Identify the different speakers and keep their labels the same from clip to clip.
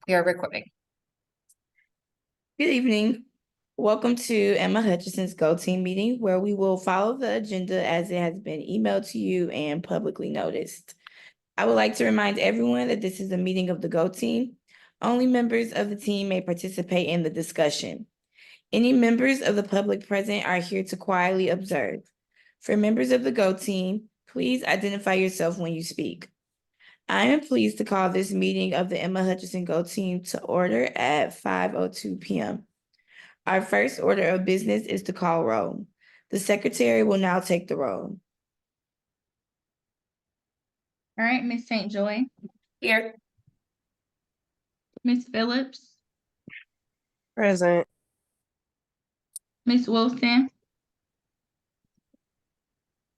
Speaker 1: We are recording.
Speaker 2: Good evening. Welcome to Emma Hutchinson's GoTeam meeting, where we will follow the agenda as it has been emailed to you and publicly noticed. I would like to remind everyone that this is a meeting of the GoTeam. Only members of the team may participate in the discussion. Any members of the public present are here to quietly observe. For members of the GoTeam, please identify yourself when you speak. I am pleased to call this meeting of the Emma Hutchinson GoTeam to order at 5:02 p.m. Our first order of business is to call roll. The secretary will now take the roll.
Speaker 3: All right, Ms. St. Joy,
Speaker 1: Here.
Speaker 3: Ms. Phillips,
Speaker 4: Present.
Speaker 3: Ms. Wilson,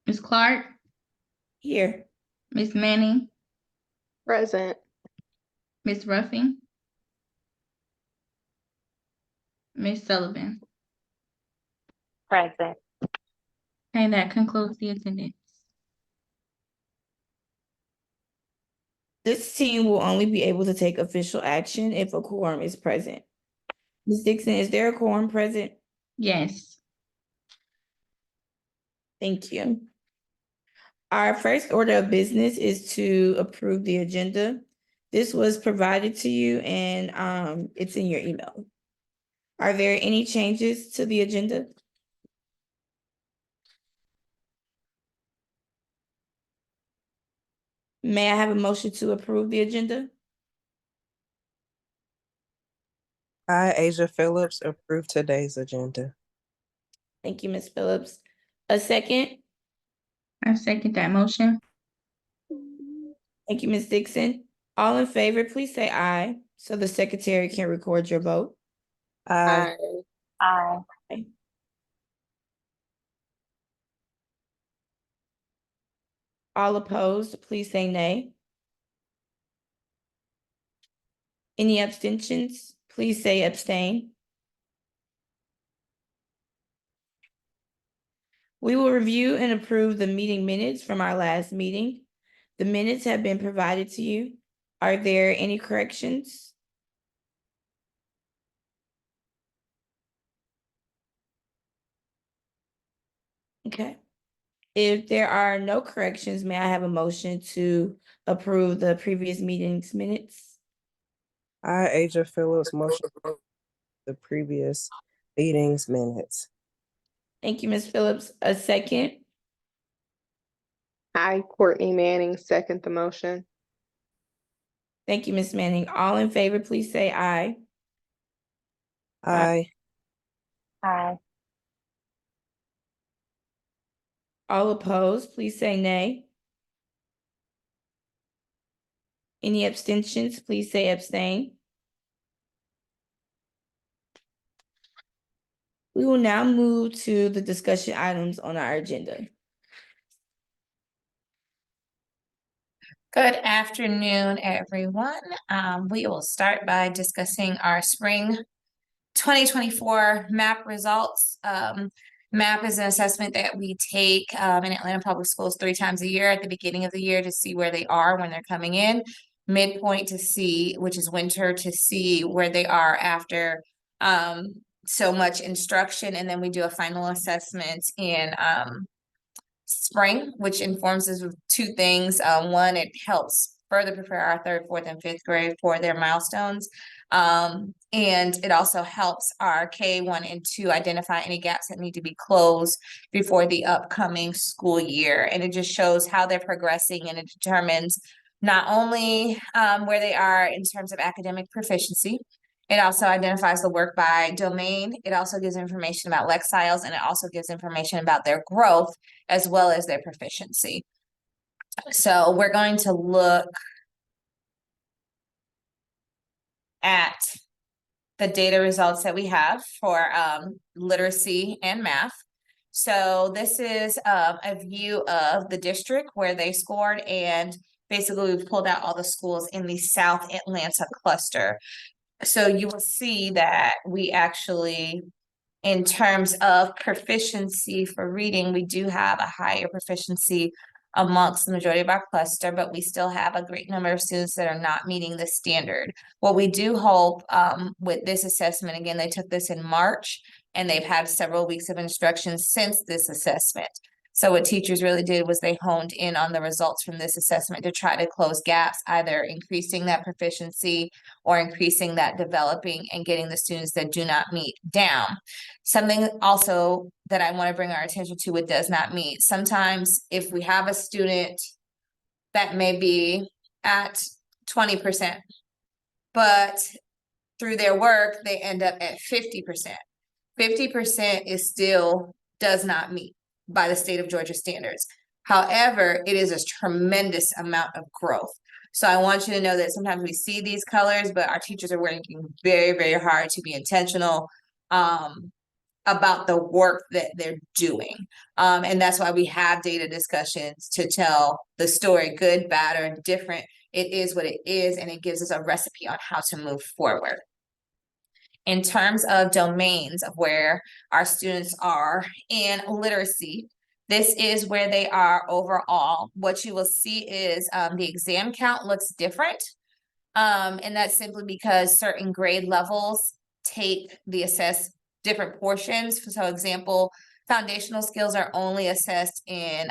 Speaker 3: Ms. Clark,
Speaker 2: Here.
Speaker 3: Ms. Manning,
Speaker 4: Present.
Speaker 3: Ms. Ruffing, Ms. Sullivan.
Speaker 4: Present.
Speaker 3: And that concludes the attendance.
Speaker 2: This team will only be able to take official action if a quorum is present. Ms. Dixon, is there a quorum present?
Speaker 3: Yes.
Speaker 2: Thank you. Our first order of business is to approve the agenda. This was provided to you and it's in your email. Are there any changes to the agenda? May I have a motion to approve the agenda?
Speaker 4: I, Asia Phillips, approve today's agenda.
Speaker 2: Thank you, Ms. Phillips. A second?
Speaker 3: I second that motion.
Speaker 2: Thank you, Ms. Dixon. All in favor, please say aye, so the secretary can record your vote.
Speaker 4: Aye.
Speaker 1: Aye.
Speaker 2: All opposed, please say nay. Any abstentions, please say abstain. We will review and approve the meeting minutes from our last meeting. The minutes have been provided to you. Are there any corrections? Okay. If there are no corrections, may I have a motion to approve the previous meeting's minutes?
Speaker 4: I, Asia Phillips, motion the previous meeting's minutes.
Speaker 2: Thank you, Ms. Phillips. A second?
Speaker 5: I, Courtney Manning, second the motion.
Speaker 2: Thank you, Ms. Manning. All in favor, please say aye.
Speaker 4: Aye.
Speaker 1: Aye.
Speaker 2: All opposed, please say nay. Any abstentions, please say abstain. We will now move to the discussion items on our agenda.
Speaker 1: Good afternoon, everyone. We will start by discussing our spring 2024 MAP results. MAP is an assessment that we take in Atlanta Public Schools 3 times a year at the beginning of the year to see where they are when they're coming in, midpoint to see, which is winter, to see where they are after so much instruction, and then we do a final assessment in spring, which informs us of 2 things. One, it helps further prepare our 3rd, 4th, and 5th grade for their milestones. And it also helps our K1 and 2 identify any gaps that need to be closed before the upcoming school year. And it just shows how they're progressing, and it determines not only where they are in terms of academic proficiency. It also identifies the work by domain. It also gives information about Lexiles, and it also gives information about their growth as well as their proficiency. So we're going to look at the data results that we have for literacy and math. So this is a view of the district where they scored, and basically we've pulled out all the schools in the South Atlanta cluster. So you will see that we actually, in terms of proficiency for reading, we do have a higher proficiency amongst the majority of our cluster, but we still have a great number of students that are not meeting the standard. What we do hope with this assessment, again, they took this in March and they've had several weeks of instruction since this assessment. So what teachers really did was they honed in on the results from this assessment to try to close gaps, either increasing that proficiency or increasing that developing and getting the students that do not meet down. Something also that I want to bring our attention to with does not meet. Sometimes if we have a student that may be at 20%, but through their work, they end up at 50%. 50% is still does not meet by the state of Georgia standards. However, it is a tremendous amount of growth. So I want you to know that sometimes we see these colors, but our teachers are working very, very hard to be intentional about the work that they're doing. And that's why we have data discussions to tell the story, good, bad, or different. It is what it is, and it gives us a recipe on how to move forward. In terms of domains of where our students are in literacy, this is where they are overall. What you will see is the exam count looks different. And that's simply because certain grade levels take the assessed different portions. So example, foundational skills are only assessed in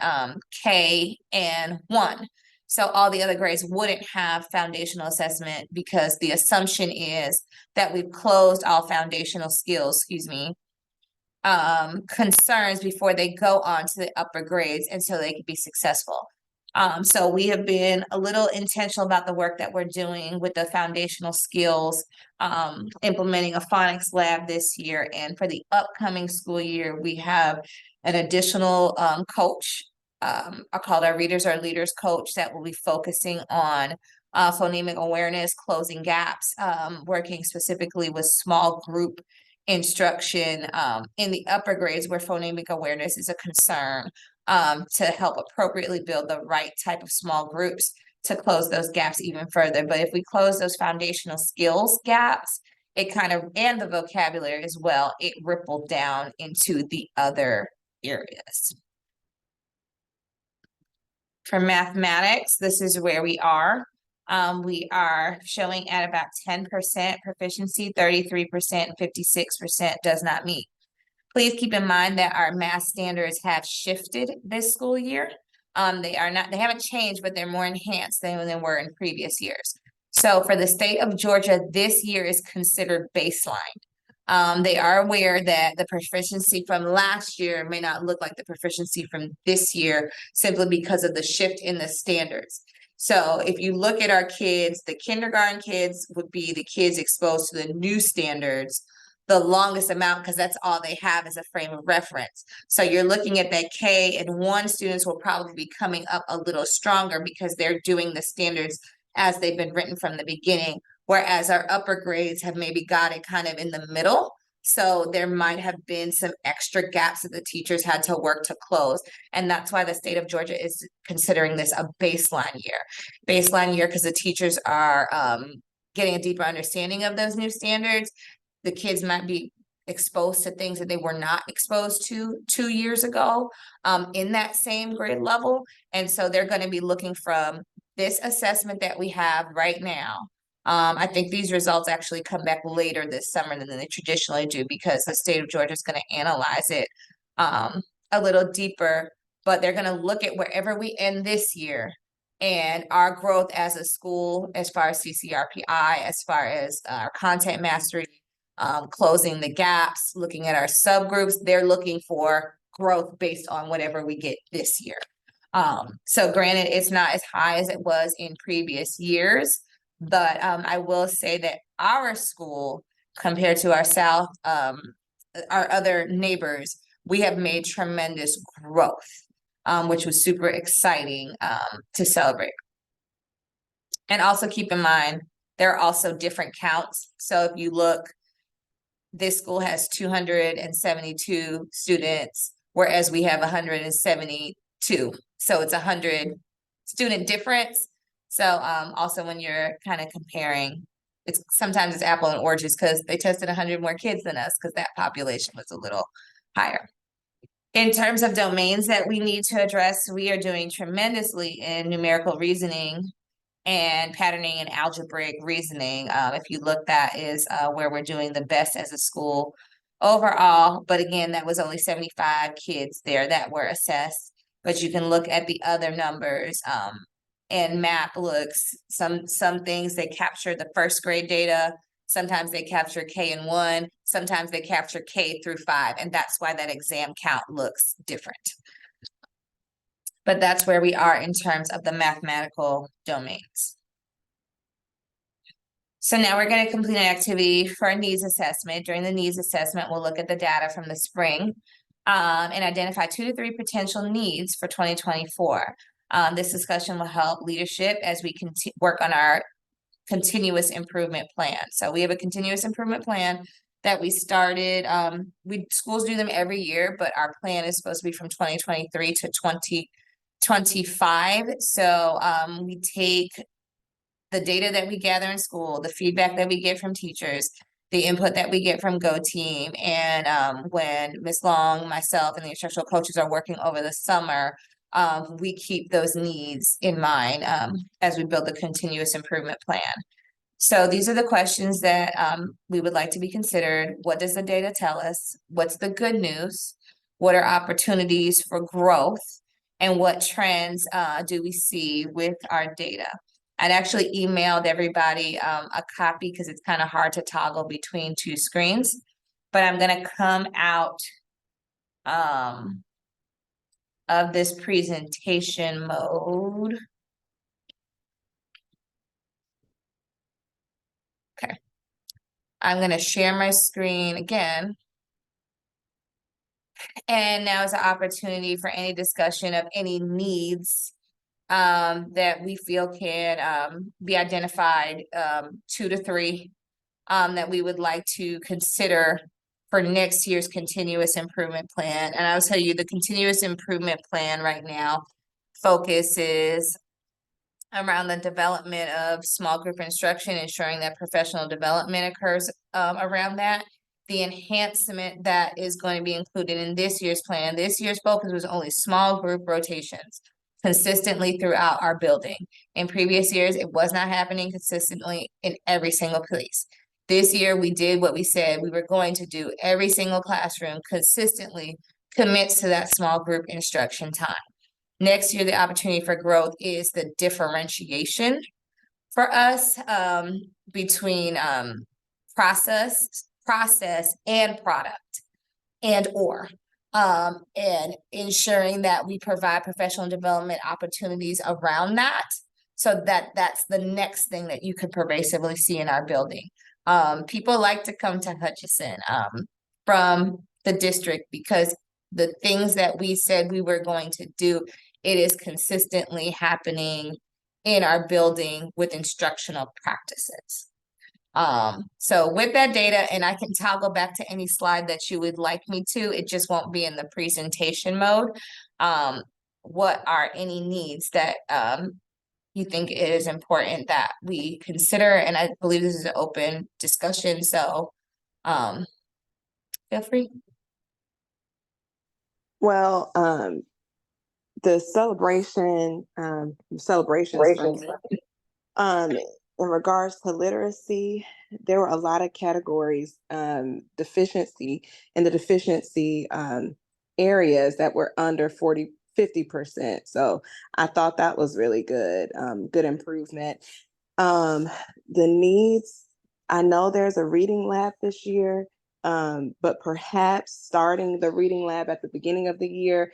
Speaker 1: K and 1. So all the other grades wouldn't have foundational assessment because the assumption is that we've closed all foundational skills, concerns before they go on to the upper grades and so they can be successful. So we have been a little intentional about the work that we're doing with the foundational skills, implementing a phonics lab this year. And for the upcoming school year, we have an additional coach. I call our Readers Are Leaders coach that will be focusing on phonemic awareness, closing gaps, working specifically with small group instruction in the upper grades where phonemic awareness is a concern, to help appropriately build the right type of small groups to close those gaps even further. But if we close those foundational skills gaps, it kind of, and the vocabulary as well, it rippled down into the other areas. For mathematics, this is where we are. We are showing at about 10% proficiency, 33%, 56% does not meet. Please keep in mind that our math standards have shifted this school year. They haven't changed, but they're more enhanced than they were in previous years. So for the state of Georgia, this year is considered baseline. They are aware that the proficiency from last year may not look like the proficiency from this year simply because of the shift in the standards. So if you look at our kids, the kindergarten kids would be the kids exposed to the new standards the longest amount because that's all they have as a frame of reference. So you're looking at that K and 1 students will probably be coming up a little stronger because they're doing the standards as they've been written from the beginning, whereas our upper grades have maybe got it kind of in the middle. So there might have been some extra gaps that the teachers had to work to close. And that's why the state of Georgia is considering this a baseline year. Baseline year because the teachers are getting a deeper understanding of those new standards. The kids might be exposed to things that they were not exposed to 2 years ago in that same grade level. And so they're going to be looking from this assessment that we have right now. I think these results actually come back later this summer than they traditionally do because the state of Georgia is going to analyze it a little deeper, but they're going to look at wherever we end this year and our growth as a school, as far as CCRPI, as far as our content mastery, closing the gaps, looking at our subgroups, they're looking for growth based on whatever we get this year. So granted, it's not as high as it was in previous years, but I will say that our school, compared to our South, our other neighbors, we have made tremendous growth, which was super exciting to celebrate. And also keep in mind, there are also different counts. So if you look, this school has 272 students, whereas we have 172. So it's 100 student difference. So also when you're kind of comparing, sometimes it's apple and oranges because they tested 100 more kids than us because that population was a little higher. In terms of domains that we need to address, we are doing tremendously in numerical reasoning and patterning and algebraic reasoning. If you look, that is where we're doing the best as a school overall. But again, that was only 75 kids there that were assessed. But you can look at the other numbers. And map looks, some things they capture the first grade data. Sometimes they capture K and 1, sometimes they capture K through 5, and that's why that exam count looks different. But that's where we are in terms of the mathematical domains. So now we're going to complete an activity for a needs assessment. During the needs assessment, we'll look at the data from the spring and identify 2 to 3 potential needs for 2024. This discussion will help leadership as we work on our continuous improvement plan. So we have a continuous improvement plan that we started. Schools do them every year, but our plan is supposed to be from 2023 to 2025. So we take the data that we gather in school, the feedback that we get from teachers, the input that we get from GoTeam, and when Ms. Long, myself, and the instructional coaches are working over the summer, we keep those needs in mind as we build the continuous improvement plan. So these are the questions that we would like to be considered. What does the data tell us? What's the good news? What are opportunities for growth? And what trends do we see with our data? I'd actually emailed everybody a copy because it's kind of hard to toggle between 2 screens, but I'm going to come out of this presentation mode. Okay. I'm going to share my screen again. And now is an opportunity for any discussion of any needs that we feel can be identified, 2 to 3 that we would like to consider for next year's continuous improvement plan. And I'll tell you, the continuous improvement plan right now focuses around the development of small group instruction, ensuring that professional development occurs around that. The enhancement that is going to be included in this year's plan, this year's focus was only small group rotations consistently throughout our building. In previous years, it was not happening consistently in every single place. This year, we did what we said we were going to do. Every single classroom consistently commits to that small group instruction time. Next year, the opportunity for growth is the differentiation for us between process and product and ensuring that we provide professional development opportunities around that. So that's the next thing that you could pervasively see in our building. People like to come to Hutchinson from the district because the things that we said we were going to do, it is consistently happening in our building with instructional practices. So with that data, and I can toggle back to any slide that you would like me to, it just won't be in the presentation mode. What are any needs that you think it is important that we consider? And I believe this is an open discussion, so feel free.
Speaker 5: Well, the celebrations in regards to literacy, there were a lot of categories, deficiency areas that were under 50%. So I thought that was really good, good improvement. The needs, I know there's a reading lab this year, but perhaps starting the reading lab at the beginning of the year,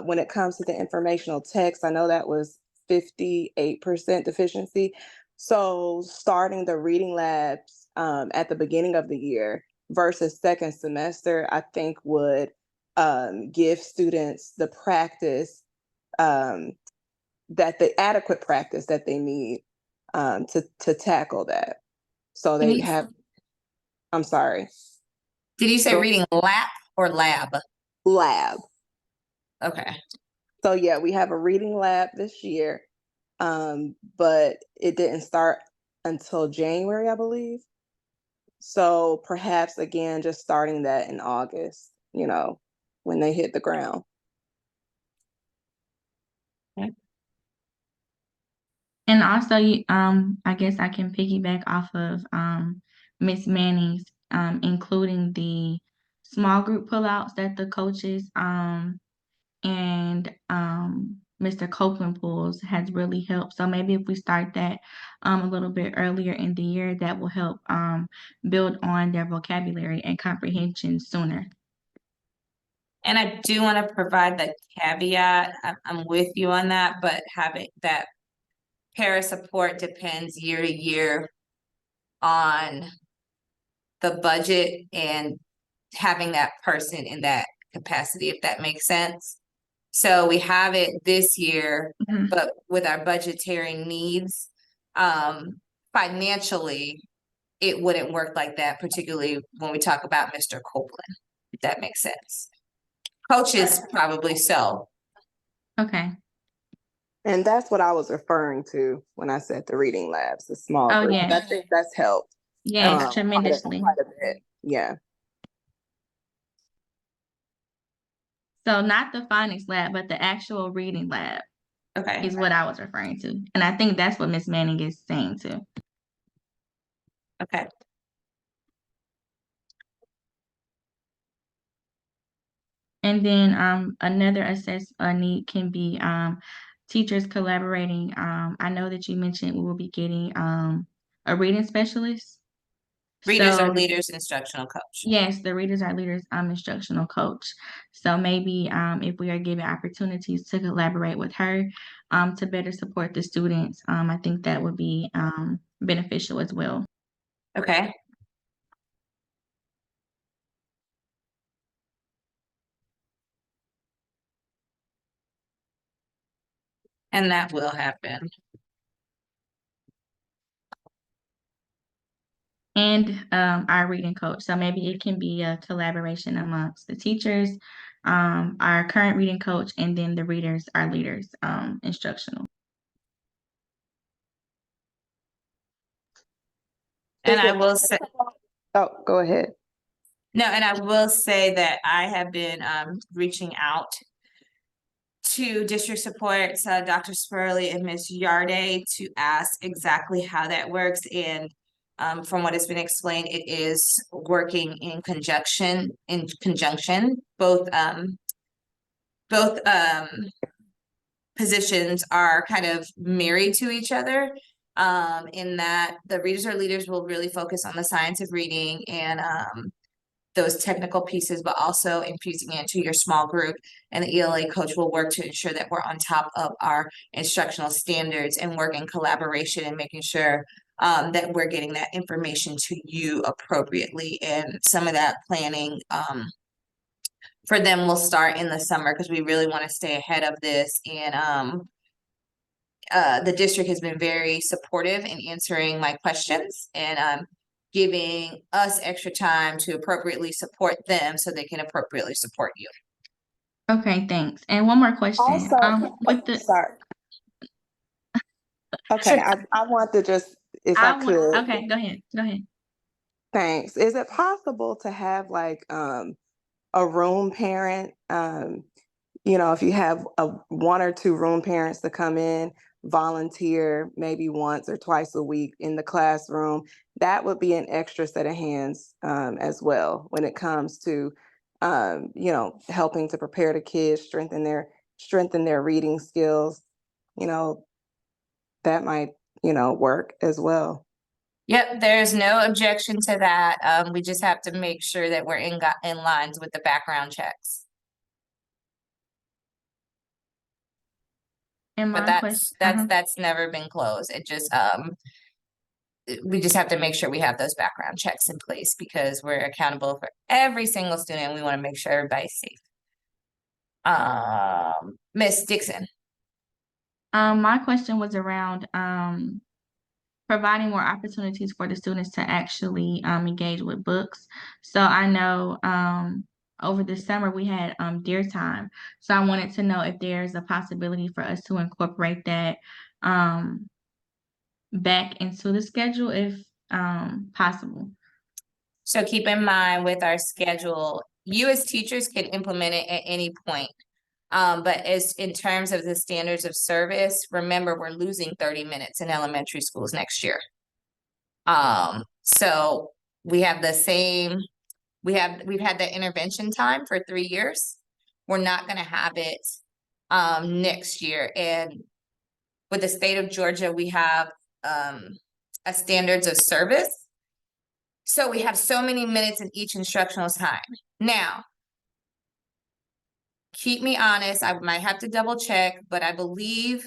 Speaker 5: when it comes to the informational text, I know that was 58% deficiency. So starting the reading labs at the beginning of the year versus second semester, I think would give students the practice, that the adequate practice that they need to tackle that. So they have, I'm sorry.
Speaker 1: Did you say reading lab or lab?
Speaker 5: Lab.
Speaker 1: Okay.
Speaker 5: So yeah, we have a reading lab this year, but it didn't start until January, I believe. So perhaps again, just starting that in August, when they hit the ground.
Speaker 3: And also, I guess I can piggyback off of Miss Manning's, including the small group pullouts that the coaches and Mr. Copeland pulls has really helped. So maybe if we start that a little bit earlier in the year, that will help build on their vocabulary and comprehension sooner.
Speaker 1: And I do want to provide the caveat, I'm with you on that, but having that para support depends year to year on the budget and having that person in that capacity, if that makes sense. So we have it this year,
Speaker 3: Mhm.
Speaker 1: but with our budgetary needs, financially, it wouldn't work like that, particularly when we talk about Mr. Copeland, if that makes sense. Coaches probably so.
Speaker 3: Okay.
Speaker 5: And that's what I was referring to when I said the reading labs, the small
Speaker 3: Oh,
Speaker 5: group.
Speaker 3: yes.
Speaker 5: I think that's helped.
Speaker 3: Yes,
Speaker 5: quite
Speaker 3: tremendously.
Speaker 5: a bit. Yeah.
Speaker 3: So not the phonics lab, but the actual reading lab
Speaker 1: Okay.
Speaker 3: is what I was referring to. And I think that's what Miss Manning is saying too.
Speaker 1: Okay.
Speaker 3: And then another need can be teachers collaborating. I know that you mentioned we will be getting a reading specialist.
Speaker 1: Readers are
Speaker 3: So
Speaker 1: leaders, instructional coach.
Speaker 3: yes, the readers are leaders, instructional coach. So maybe if we are given opportunities to collaborate with her to better support the students, I think that would be beneficial as well.
Speaker 1: Okay. And that will happen.
Speaker 3: And our reading coach. So maybe it can be a collaboration amongst the teachers, our current reading coach, and then the readers, our leaders, instructional.
Speaker 1: And
Speaker 5: Is
Speaker 1: I
Speaker 5: it
Speaker 1: will say,
Speaker 5: Oh, go ahead.
Speaker 1: no, and I will say that I have been reaching out to district supports, Dr. Spurley and Ms. Yarday, to ask exactly how that works. And from what has been explained, it is working in conjunction, both positions are kind of married to each other, in that the readers or leaders will really focus on the science of reading and those technical pieces, but also infusing it into your small group. And the ELA coach will work to ensure that we're on top of our instructional standards and work in collaboration and making sure that we're getting that information to you appropriately. And some of that planning for them will start in the summer, because we really want to stay ahead of this. And the district has been very supportive in answering my questions and giving us extra time to appropriately support them so they can appropriately support you.
Speaker 3: Okay, thanks. And one more question.
Speaker 5: Also,
Speaker 3: With the
Speaker 5: sorry. Okay, I want to just, if I could.
Speaker 3: okay, go ahead. Go ahead.
Speaker 5: Thanks. Is it possible to have like a room parent? If you have one or two room parents to come in, volunteer maybe once or twice a week in the classroom, that would be an extra set of hands as well when it comes to helping to prepare the kids, strengthen their reading skills. That might work as well.
Speaker 1: Yep, there's no objection to that. We just have to make sure that we're in lines with the background checks.
Speaker 3: And
Speaker 1: But
Speaker 3: my question,
Speaker 1: that's never been closed. It just we just have to make sure we have those background checks in place, because we're accountable for every single student. And we want to make sure everybody's safe. Miss Dixon.
Speaker 3: my question was around providing more opportunities for the students to actually engage with books. So I know over the summer we had Dear Time. So I wanted to know if there's a possibility for us to incorporate that back into the schedule if possible.
Speaker 1: So keep in mind with our schedule, you as teachers can implement it at any point. But as in terms of the standards of service, remember, we're losing 30 minutes in elementary schools next year. So we have the same, we've had that intervention time for 3 years. We're not gonna have it next year. And with the state of Georgia, we have a standards of service. So we have so many minutes in each instructional time. Now, keep me honest, I might have to double check, but I believe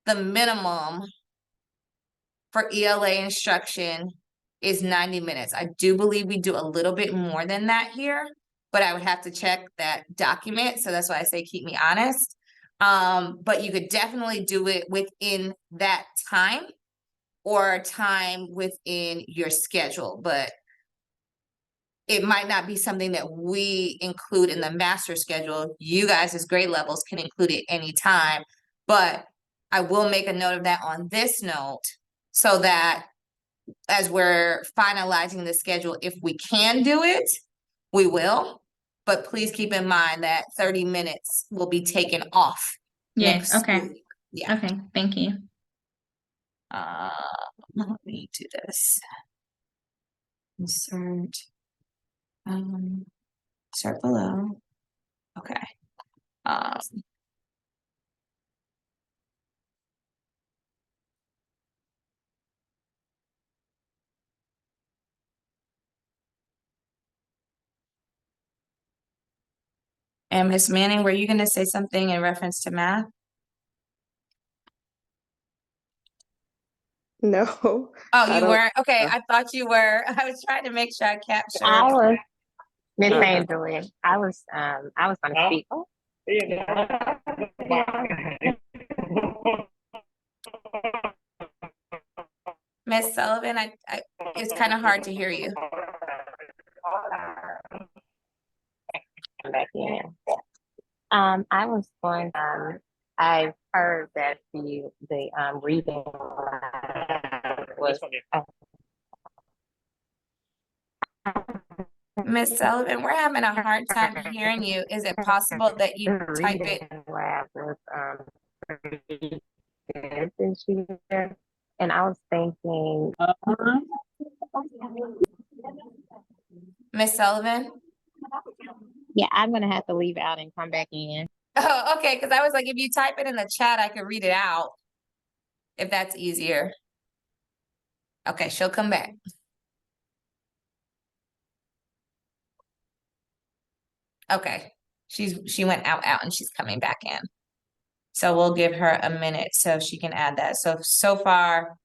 Speaker 1: the minimum for ELA instruction is 90 minutes. I do believe we do a little bit more than that here, but I would have to check that document. So that's why I say keep me honest. But you could definitely do it within that time or time within your schedule, but it might not be something that we include in the master schedule. You guys as grade levels can include it anytime, but I will make a note of that on this note so that as we're finalizing the schedule, if we can do it, we will. But please keep in mind that 30 minutes will be taken off
Speaker 3: Yes,
Speaker 1: next
Speaker 3: okay.
Speaker 1: school year. Yeah.
Speaker 3: Okay, thank you.
Speaker 1: Let me do this. Insert. Start below. Okay. And Miss Manning, were you gonna say something in reference to math?
Speaker 5: No.
Speaker 1: Oh,
Speaker 5: I
Speaker 1: you
Speaker 5: don't-
Speaker 1: weren't? Okay, I thought you were. I was trying to make sure I captured.
Speaker 6: I was Miss
Speaker 5: Uh-uh.
Speaker 6: Angela. I was gonna speak.
Speaker 1: Miss Sullivan, it's kind of hard to hear you.
Speaker 6: Come back in. I was going. I heard that the reading was.
Speaker 1: Miss Sullivan, we're having a hard time hearing you. Is it possible that you type it?
Speaker 6: Lab was pretty good this year, and I was thinking.
Speaker 1: Miss Sullivan?
Speaker 6: Yeah, I'm gonna have to leave out and come back in.
Speaker 1: Oh, okay, because I was like, if you type it in the chat, I could read it out. If that's easier. Okay, she'll come back. Okay, she went out and she's coming back in. So we'll give her a minute so she can add that. So far,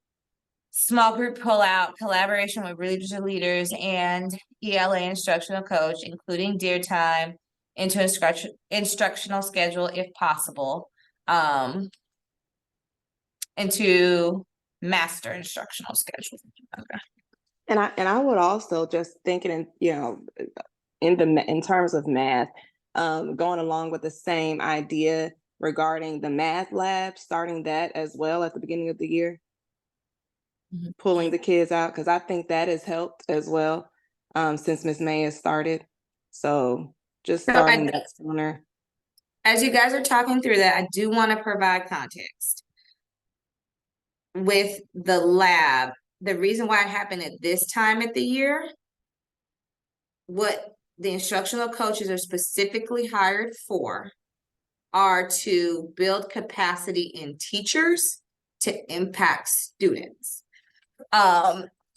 Speaker 1: small group pullout, collaboration with religious leaders and ELA instructional coach, including dear time into instructional schedule if possible. Into master instructional schedule. Okay.
Speaker 5: And I would also just thinking in terms of math, going along with the same idea regarding the math lab, starting that as well at the beginning of the year.
Speaker 1: Mhm.
Speaker 5: Pulling the kids out, because I think that has helped as well, since Ms. May has started. So just
Speaker 1: So
Speaker 5: starting that sooner.
Speaker 1: As you guys are talking through that, I do want to provide context. With the lab, the reason why it happened at this time of the year, what the instructional coaches are specifically hired for are to build capacity in teachers to impact students.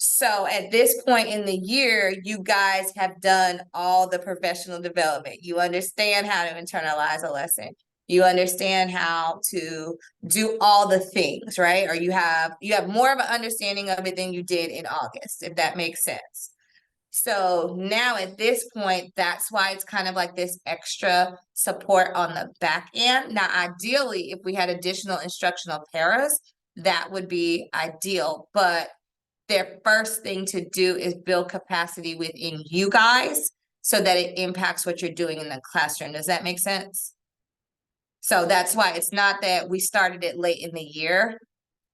Speaker 1: So at this point in the year, you guys have done all the professional development. You understand how to internalize a lesson. You understand how to do all the things, right? Or you have more of an understanding of it than you did in August, if that makes sense. So now at this point, that's why it's kind of like this extra support on the back end. Now, ideally, if we had additional instructional paras, that would be ideal. But their first thing to do is build capacity within you guys so that it impacts what you're doing in the classroom. Does that make sense? So that's why it's not that we started it late in the year.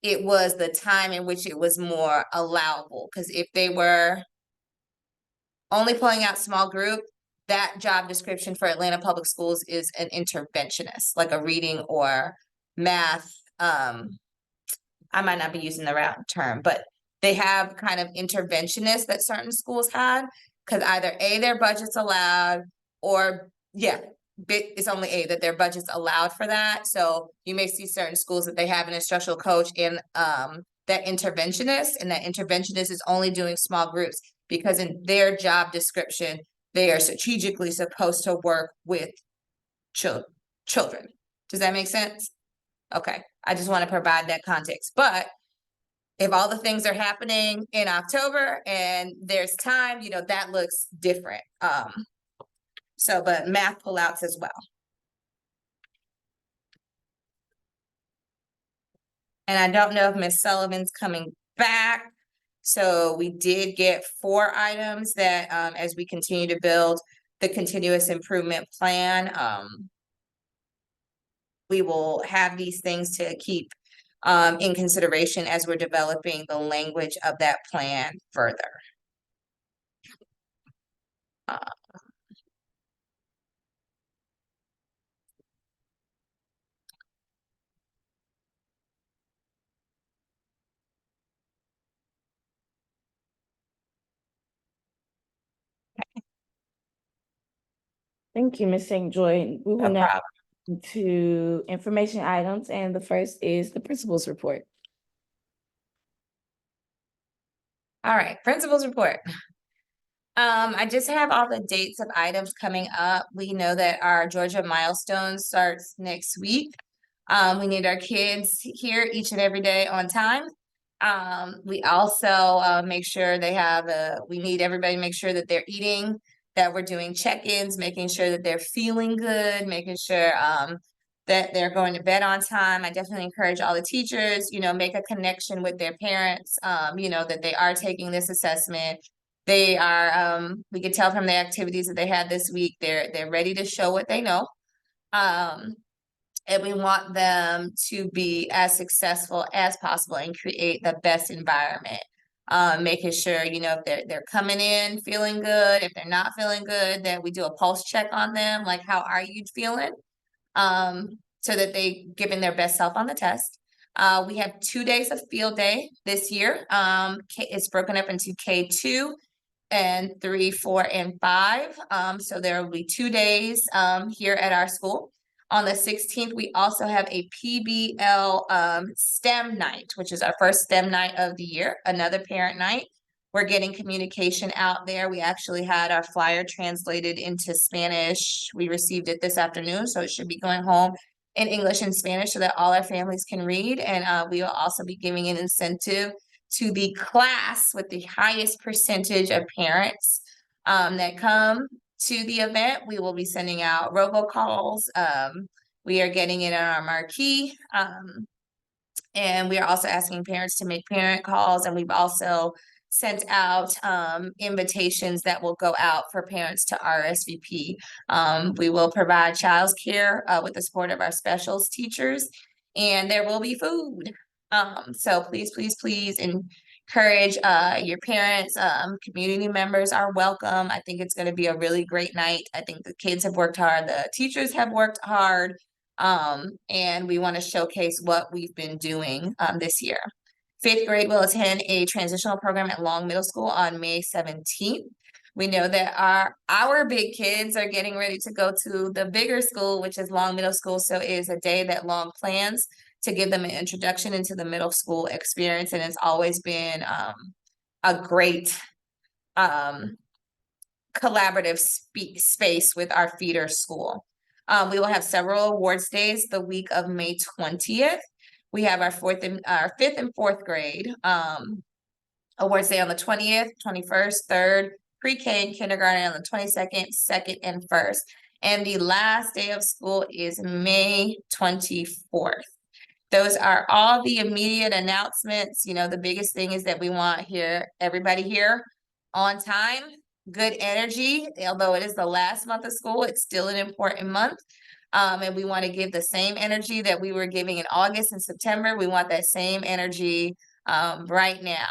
Speaker 1: It was the time in which it was more allowable. Because if they were only pulling out small group, that job description for Atlanta Public Schools is an interventionist, like a reading or math. I might not be using the right term, but they have kind of interventionists that certain schools had, because either A, their budget's allowed, or yeah, it's only A, that their budget's allowed for that. So you may see certain schools that they have an instructional coach and that interventionist, and that interventionist is only doing small groups because in their job description, they are strategically supposed to work with children. Does that make sense? Okay, I just want to provide that context. But if all the things are happening in October and there's time, you know, that looks different. But math pullouts as well. And I don't know if Ms. Sullivan's coming back. So we did get 4 items that, as we continue to build the continuous improvement plan, we will have these things to keep in consideration as we're developing the language of that plan further.
Speaker 2: Thank you, Ms. St. Joy. We will
Speaker 1: No
Speaker 2: now
Speaker 1: problem.
Speaker 2: to information items, and the first is the principal's report.
Speaker 1: All right, principal's report. I just have all the dates of items coming up. We know that our Georgia milestone starts next week. We need our kids here each and every day on time. We also make sure they have we need everybody to make sure that they're eating, that we're doing check-ins, making sure that they're feeling good, making sure that they're going to bed on time. I definitely encourage all the teachers, you know, make a connection with their parents, you know, that they are taking this assessment. They are, we can tell from the activities that they had this week, they're ready to show what they know. And we want them to be as successful as possible and create the best environment. Making sure, you know, if they're coming in feeling good, if they're not feeling good, that we do a pulse check on them, like how are you feeling? So that they giving their best self on the test. We have 2 days of field day this year. It's broken up into K2 and 3, 4, and 5. So there will be 2 days here at our school. On the 16th, we also have a PBL STEM night, which is our first STEM night of the year, another parent night. We're getting communication out there. We actually had our flyer translated into Spanish. We received it this afternoon, so it should be going home in English and Spanish so that all our families can read. And we will also be giving an incentive to the class with the highest percentage of parents that come to the event. We will be sending out robocalls. We are getting it on our marquee. And we are also asking parents to make parent calls. And we've also sent out invitations that will go out for parents to RSVP. We will provide child's care with the support of our specials teachers, and there will be food. So please, please, please encourage your parents. Community members are welcome. I think it's going to be a really great night. I think the kids have worked hard. The teachers have worked hard. And we want to showcase what we've been doing this year. 5th grade will attend a transitional program at Long Middle School on May 17th. We know that our big kids are getting ready to go to the bigger school, which is Long Middle School. So it is a day that Long plans to give them an introduction into the middle school experience. And it's always been a great collaborative space with our feeder school. We will have several awards days the week of May 20th. We have our 5th and 4th grade awards day on the 20th, 21st, 3rd, pre-K and kindergarten on the 22nd, 2nd, and 1st. And the last day of school is May 24th. Those are all the immediate announcements. You know, the biggest thing is that we want everybody here on time, good energy. Although it is the last month of school, it's still an important month. And we want to give the same energy that we were giving in August and September. We want that same energy right now.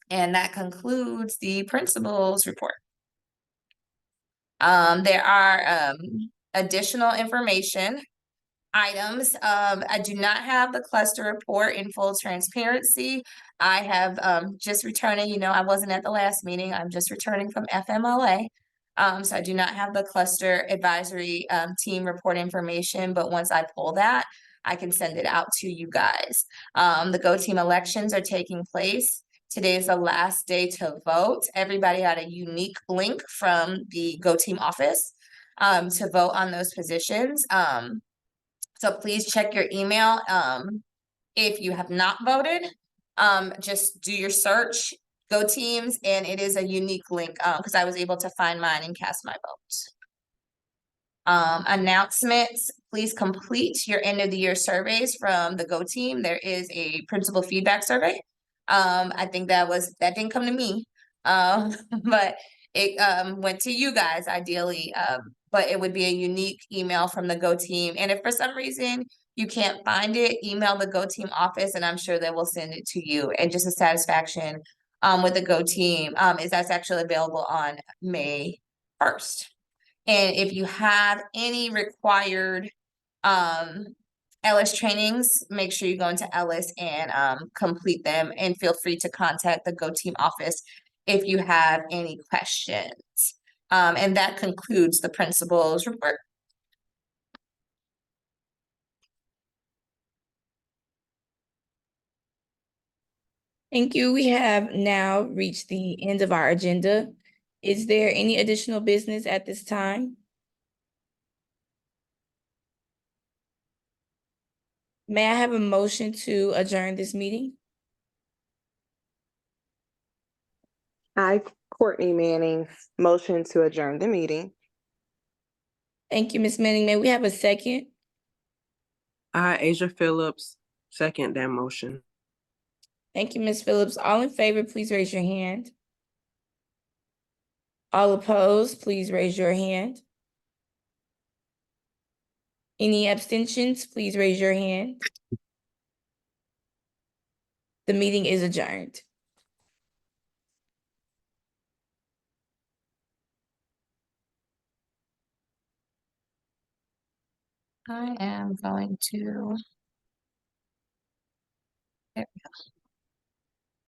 Speaker 1: And that concludes the principal's report. There are additional information items. I do not have the cluster report in full transparency. I have just returning, I wasn't at the last meeting. I'm just returning from FMLA. So I do not have the cluster advisory team report information, but once I pull that, I can send it out to you guys. The GoTeam elections are taking place. Today is the last day to vote. Everybody got a unique link from the GoTeam office to vote on those positions. So please check your email. If you have not voted, just do your search, Go Teams, and it is a unique link because I was able to find mine and cast my vote. Announcements, please complete your end of the year surveys from the Go Team. There is a principal feedback survey. I think that didn't come to me, but it went to you guys ideally. But it would be a unique email from the Go Team. And if for some reason you can't find it, email the Go Team office and I'm sure they will send it to you. And just a satisfaction with the Go Team is that's actually available on May 1st. And if you have any required Ellis trainings, make sure you go into Ellis and complete them, and feel free to contact the Go Team office if you have any questions. And that concludes the principal's report.
Speaker 2: Thank you. We have now reached the end of our agenda. Is there any additional business at this time? May I have a motion to adjourn this meeting?
Speaker 5: I, Courtney Manning, motion to adjourn the meeting.
Speaker 2: Thank you, Ms. Manning. May we have a second?
Speaker 4: I, Asia Phillips, second that motion.
Speaker 2: Thank you, Ms. Phillips. All in favor, please raise your hand. All opposed, please raise your hand. Any abstentions, please raise your hand. The meeting is adjourned.
Speaker 1: I am going to. There we go.